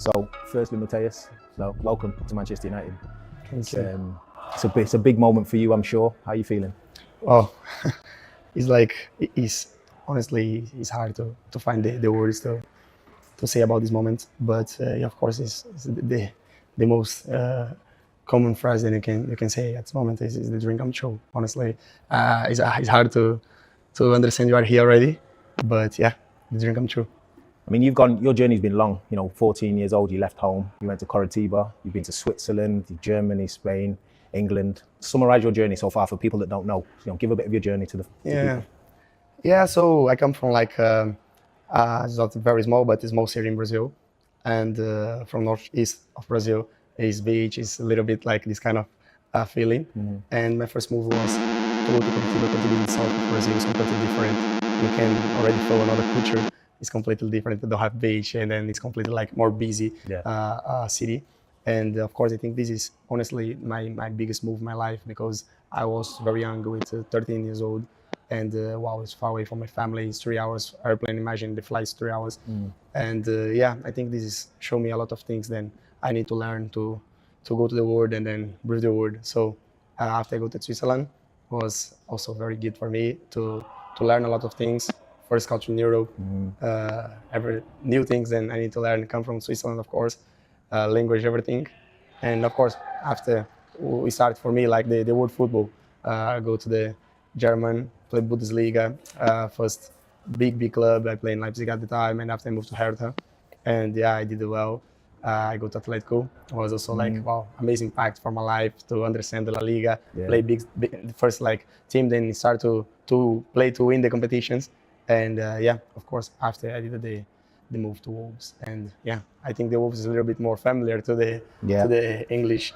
So, firstly, Matheus, so welcome to Manchester United. Thank you. It's a big moment for you, I'm sure. How are you feeling? Well, it's honestly, it's hard to find the words to say about this moment. But yeah, of course, it's the most common phrase that you can say at this moment is the dream come true. Honestly, it's hard to understand you are here already, but yeah, the dream come true. I mean, your journey's been long. 14 years old, you left home, you went to Coritiba, you've been to Switzerland, Germany, Spain, England. Summarize your journey so far for people that don't know. Give a bit of your journey to Yeah, people. yeah. So I come from it's not very small, but a small city in Brazil, and from northeast of Brazil is beach. Is a little bit like this kind of feeling. And my first move was to go to Curitiba. Curitiba is in south of Brazil, so completely different. You can already feel another culture. It's completely different. They don't have beach, and then it's completely like more busy city. And of course, I think this is honestly my biggest move in my life because I was very young, with 13 years old, and wow, it's far away from my family. It's 3 hours airplane. Imagine the flight's 3 hours, and yeah, I think this is show me a lot of things. Then I need to learn to go to the world and then breathe the world. So after I go to Switzerland, was also very good for me to learn a lot of things. First country in Europe, every new things. Then I need to learn. Come from Switzerland, of course, language, everything, and of course after we start for me like the world football. Go to the German, play Bundesliga, first big club. I played in Leipzig at the time, and after I moved to Hertha, and yeah, I did well. I go to Atletico. It was also like wow, amazing impact for my life to understand the La Liga, play big the first like team, then start to play to win the competitions, and yeah, of course after I did the move to Wolves, and yeah, I think the Wolves is a little bit more familiar to the English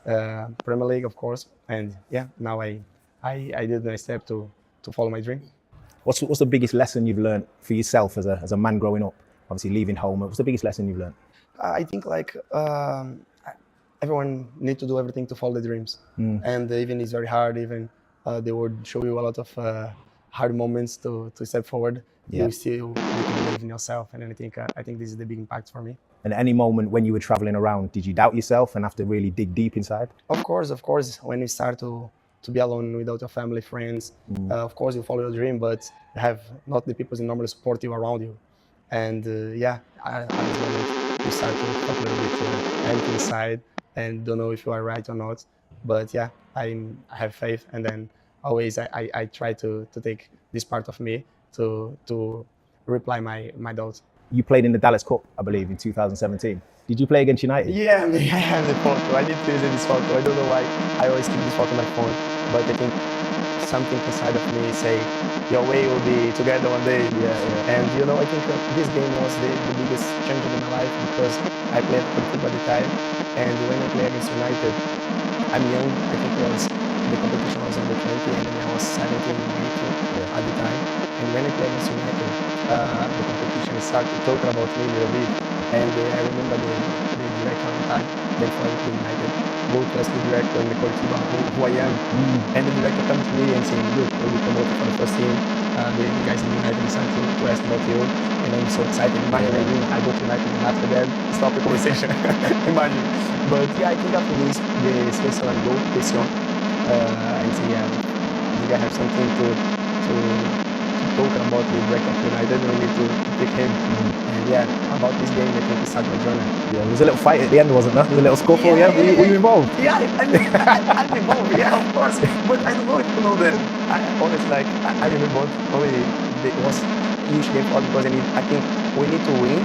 Premier League, of course, and yeah, now I did my step to follow my dream. What's the biggest lesson you've learned for yourself as a man growing up? Obviously, leaving home. What's the biggest lesson you've learned? I think everyone need to do everything to follow the dreams, and even it's very hard. Even they would show you a lot of hard moments to step forward. You still need to believe in yourself, and I think this is the big impact for me. And at any moment when you were traveling around, did you doubt yourself and have to really dig deep inside? Of course. When you start to be alone without your family, friends, of course you follow your dream, but you have not the people who normally support you around you. And yeah, at this moment you start to talk a little bit empty inside and don't know if you are right or not. But yeah, I have faith, and then always I try to take this part of me to reply my doubts. You played in the Dallas Cup, I believe, in 2017. Did you play against United? Yeah, I mean, I have the photo. I need to use this photo. I don't know why I always keep this photo on my phone, but I think something inside of me say, your way will be together one day. And I think this game was the biggest change in my life because I played football at the time, and when I play against United, I'm young. I think the competition was under 20, and then I was 17, 18 at the time. And when I play against United, the competition started talking about me a little bit. And I remember the director at the time, then for United, go to ask the director in the Coritiba who I am. And the director comes to me and saying, look, you'll be promoted for the first team. The guys in United decided to ask about you. And I'm so excited. Imagine I go to United, and after that, stop the conversation. Imagine. But yeah, I think after this, the Switzerland goal, question, and say, yeah, I think I have something to talk about the director of United, and we need to pick him. And yeah, about this game, I think we started my journey. Yeah, there was a little fight at the end, wasn't there? There was a little scuffle, Were you involved? Yeah, I'm involved, yeah, of course. But I don't know if you know that. Honestly, I remember only it was a huge game for us because I think we need to win.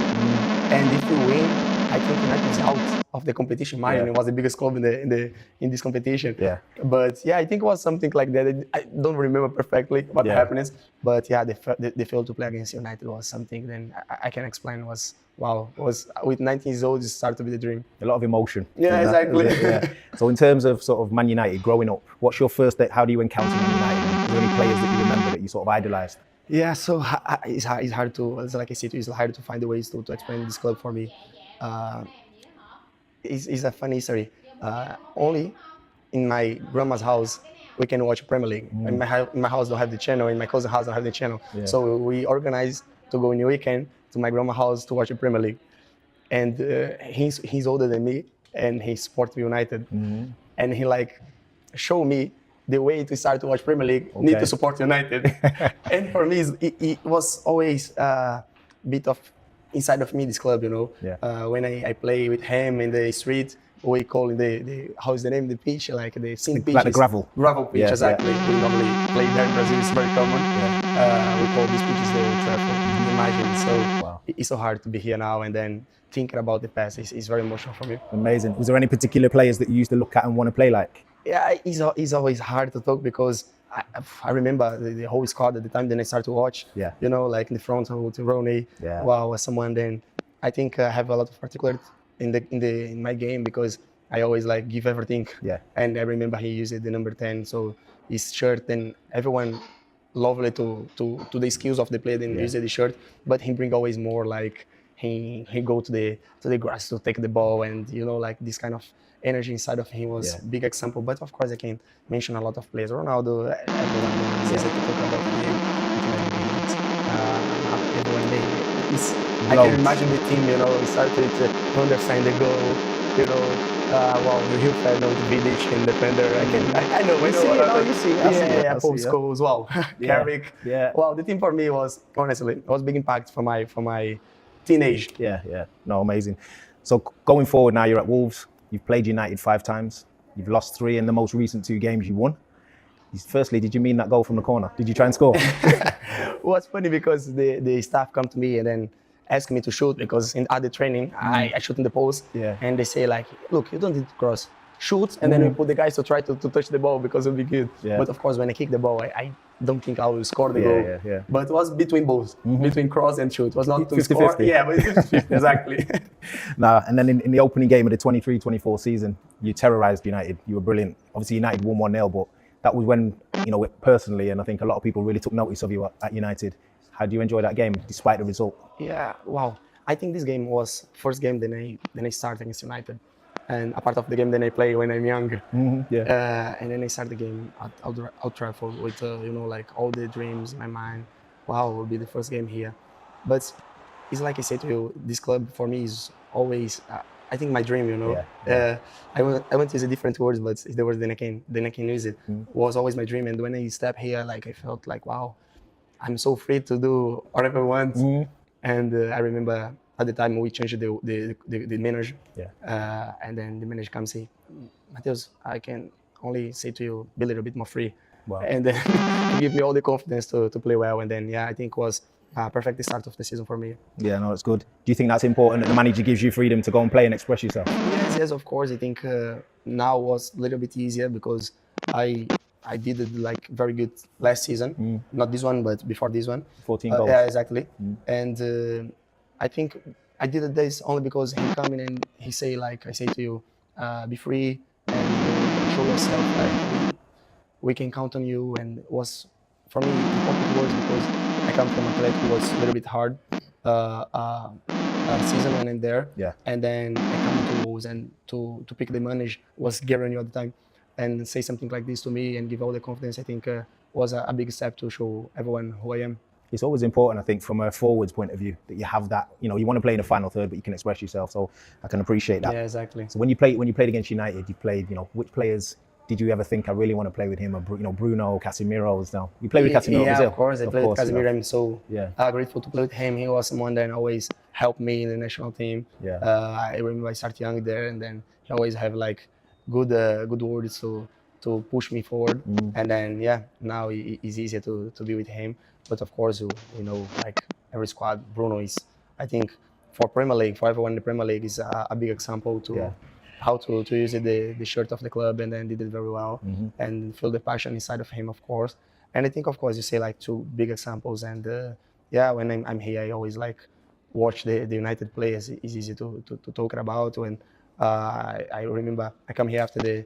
And if we win, I think United is out of the competition. It was the biggest club in this competition. Yeah. But yeah, I think it was something like that. I don't remember perfectly what happened. But yeah, they failed to play against United was something. Then I can explain was with 19 years old, it started to be the dream. A lot of emotion. Yeah, exactly. So in terms of sort of Man United growing up, what's your first day? How do you encounter Man United? Are there any players that you remember that you sort of idolised? Yeah, so it's hard to, like I said, it's hard to find the ways to explain this club for me. It's a funny story. Only in my grandma's house we can watch Premier League. In my house don't have the channel. In my cousin's house don't have the channel. So we organized to go in the weekend to my grandma's house to watch the Premier League. and he's older than me, and he supports United, and he like showed me the way to start to watch Premier League. Need to support United, and for me, it was always a bit of inside of me this club, you know. Yeah. When I play with him in the street, we call the how's the name, the pitch, like the sand pitch, like the gravel pitch, exactly. We normally play there in Brazil. It's very common. We call this pitch the Old Trafford. Imagine. So it's so hard to be here now and then thinking about the past. It's very emotional for me. Amazing. Was there any particular players that you used to look at and want to play like? Yeah, it's always hard to talk because I remember the whole squad at the time. Then I started to watch. Yeah. You know, like in the front row to Ronnie. Yeah. Wow, someone. Then I think I have a lot of particulars in my game because I always like give everything. Yeah. And I remember he used the number 10, so his shirt, and everyone lovely to the skills of the player then use the shirt, but he bring always more like he go to the grass to take the ball, and you know, like this kind of energy inside of him was big example. But of course I can mention a lot of players. Ronaldo, everyone is easy to talk about him. I can imagine the team, you know, started to understand the goal, you know. Rio Ferdinand, Vidic, and defender. I know. You see. Paul Scholes, wow. Carrick. Yeah. Wow, the team for me was, honestly, it was big impact for my teenage. Yeah. No, amazing. So going forward now, you're at Wolves. You've played United 5 times. You've lost 3 in the most recent 2 games you won. Firstly, did you mean that goal from the corner? Did you try and score? Well, it's funny because the staff come to me and then ask me to shoot because in other training, I shoot in the post. Yeah. And they say like, look, you don't need to cross. Shoot, and then we put the guys to try to touch the ball because it'll be good. Yeah. But of course, when I kick the ball, I don't think I will score the goal. Yeah. But it was between both, between cross and shoot. It was not to 50-50. score. Yeah, but 50-50, exactly. And then in the opening game of the 23-24 season, you terrorized United. You were brilliant. Obviously, United won 1-0, but that was when, you know, personally, and I think a lot of people really took notice of you at United. How do you enjoy that game, despite the result? Yeah, wow. I think this game was first game then I started against United. And a part of the game then I play when I'm young. And then I start the game at Old Trafford with, you know, like all the dreams in my mind. Wow, it will be the first game here. But it's like I said to you, this club for me is always, I think my dream, you know. I want to use a different words, but if the word then I can use it. Was always my dream. And when I step here, like I felt like, wow, I'm so free to do whatever I want. And I remember at the time we changed the manager. And then the manager comes and say, Matheus, I can only say to you, be a little bit more free. Wow. And then give me all the confidence to play well. And then, I think it was a perfect start of the season for me. Yeah, no, it's good. Do you think that's important, that the manager gives you freedom to go and play and express yourself? Yes, of course. I think now was a little bit easier because I did it like very good last season. Not this one, but before this one. 14 goals. Yeah, exactly. And I think I did this only because he come in and he say, like I say to you, be free and show yourself. Like we can count on you. And it was for me important words because I come from Athletic. It was a little bit hard season when I'm there. And then I come to Wolves and to pick the manager was guaranteed all the time. And say something like this to me and give all the confidence, I think was a big step to show everyone who I am. It's always important, I think, from a forwards point of view, that you have that, you know, you want to play in the final third, but you can express yourself. So I can appreciate that. Yeah, exactly. So when you played against United, you played, you know, which players did you ever think I really want to play with him? Or, you know, Bruno, Casemiro now. You played with Casemiro, yeah, Brazil? Of course. I played with Casemiro. I'm so grateful to play with him. He was someone that always helped me in the national team. I remember I started young there, and then he always have like good words to push me forward. And then now it's easier to be with him. But of course, you know, like every squad, Bruno is, I think, for Premier League, for everyone in the Premier League, is a big example to how to use the shirt of the club, and then did it very well, and feel the passion inside of him, of course. And I think, of course, you say like 2 big examples. And when I'm here, I always like watch the United players. It's easy to talk about. When I remember I come here after the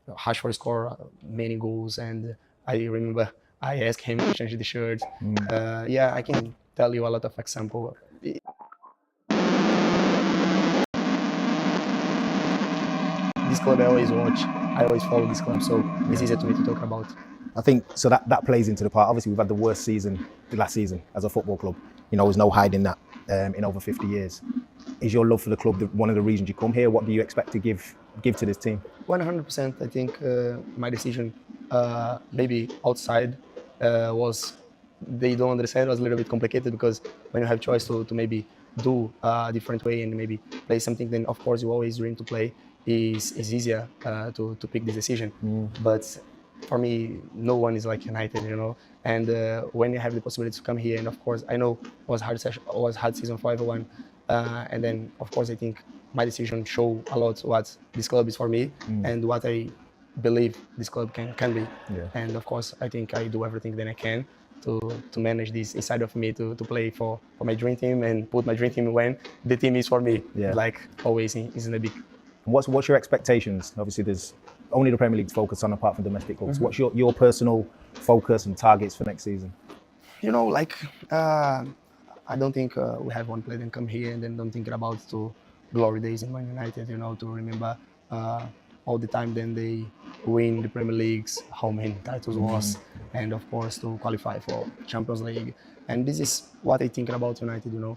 Rashford score many goals, and I remember I asked him to change the shirt. I can tell you a lot of examples. This club I always watch, I always follow this club, so it's easier to me to talk about. I think so that plays into the part. Obviously, we've had the worst season last season as a football club. You know, there's no hiding that in over 50 years. is your love for the club one of the reasons you come here? What do you expect to give to this team? 100%. I think my decision, maybe outside, was they don't understand. It was a little bit complicated because when you have choice to maybe do a different way and maybe play something, then of course you always dream to play. Is easier to pick this decision. But for me, no one is like United, you know. And when you have the possibility to come here, and of course I know it was hard season for everyone. And then of course I think my decision show a lot what this club is for me and what I believe this club can be. Yeah. And of course I think I do everything that I can to manage this inside of me to play for my dream team and put my dream team when the team is for me. Yeah. Like always is in the big. What's your expectations? Obviously, there's only the Premier League to focus on apart from domestic clubs. What's your personal focus and targets for next season? You know, like I don't think we have one player that come here and then don't think about to glory days in Man United. You know, to remember all the time then they win the Premier Leagues, how many titles was, and of course to qualify for Champions League. And this is what I think about United. You know,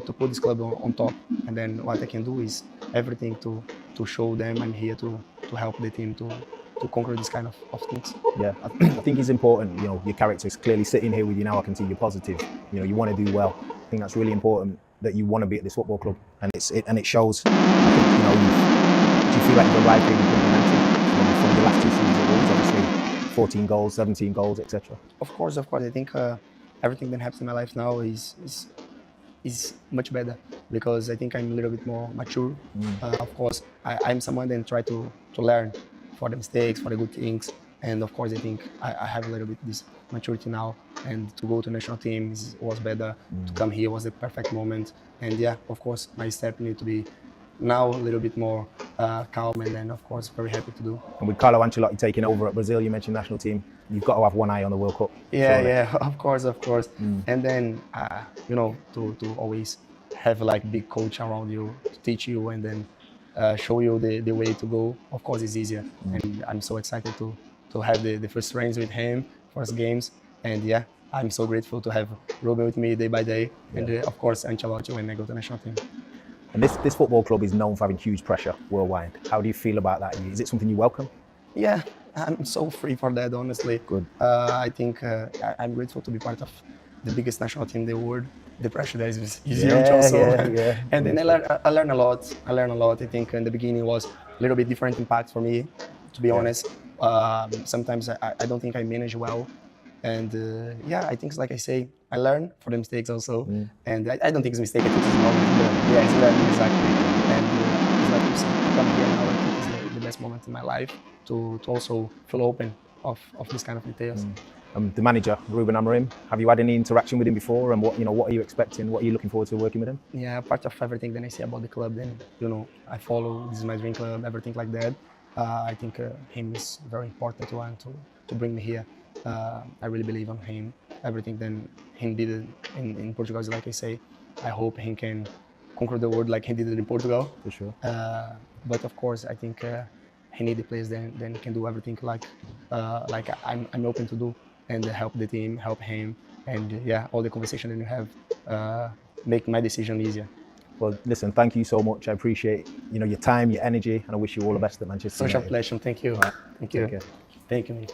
to put this club on top. And then what I can do is everything to show them I'm here to help the team to conquer this kind of things. Yeah, I think it's important. You know, your character is clearly sitting here with you now. I can see you're positive. You know, you want to do well. I think that's really important that you want to be at this football club, and it shows. I think, you know, do you feel like you're arriving in good momentum from the last 2 seasons at Wolves? Obviously, 14 goals, 17 goals, etc. Of course. I think everything that happens in my life now is much better because I think I'm a little bit more mature. Of course, I'm someone that try to learn for the mistakes, for the good things. And of course, I think I have a little bit this maturity now. And to go to national team was better. To come here was the perfect moment. And yeah, of course, my step need to be now a little bit more calm. And then, of course, very happy to do. And with Carlo Ancelotti taking over at Brazil, you mentioned national team. You've got to have one eye on the World Cup. Yeah, of course. And then, you know, to always have like big coach around you to teach you and then show you the way to go. Of course, it's easier. And I'm so excited to have the first trains with him, first games. And yeah, I'm so grateful to have Ruben with me day by day. Yeah. And of course, Ancelotti when I go to national team. And this football club is known for having huge pressure worldwide. How do you feel about that? Is it something you welcome? Yeah, I'm so free for that, honestly. Good. I think I'm grateful to be part of the biggest national team in the world. The pressure there is huge also. Yeah. And then I learn a lot. I think in the beginning was a little bit different impact for me, to be honest. Sometimes I don't think I manage well. And I think, like I say, I learn for the mistakes also. And I don't think it's a mistake. I think it's a moment. Yeah, it's learning, exactly. And it's like you said, to come here now, I think it's the best moment in my life to also feel open of this kind of details. The manager, Ruben Amorim, have you had any interaction with him before? And what are you expecting? What are you looking forward to working with him? Yeah, part of everything that I see about the club, then, you know, I follow, this is my dream club, everything like that. I think him is very important one to bring me here. I really believe on him. Everything then he did in Portugal, like I say, I hope he can conquer the world like he did it in Portugal. For sure. But of course, I think he need the players then can do everything like I'm open to do and help the team, help him, and all the conversation that you have make my decision easier. Well, listen, thank you so much. I appreciate your time, your energy, and I wish you all the best at Manchester United. Such a pleasure. Thank you. Right. Thank you. Take care. Thank you.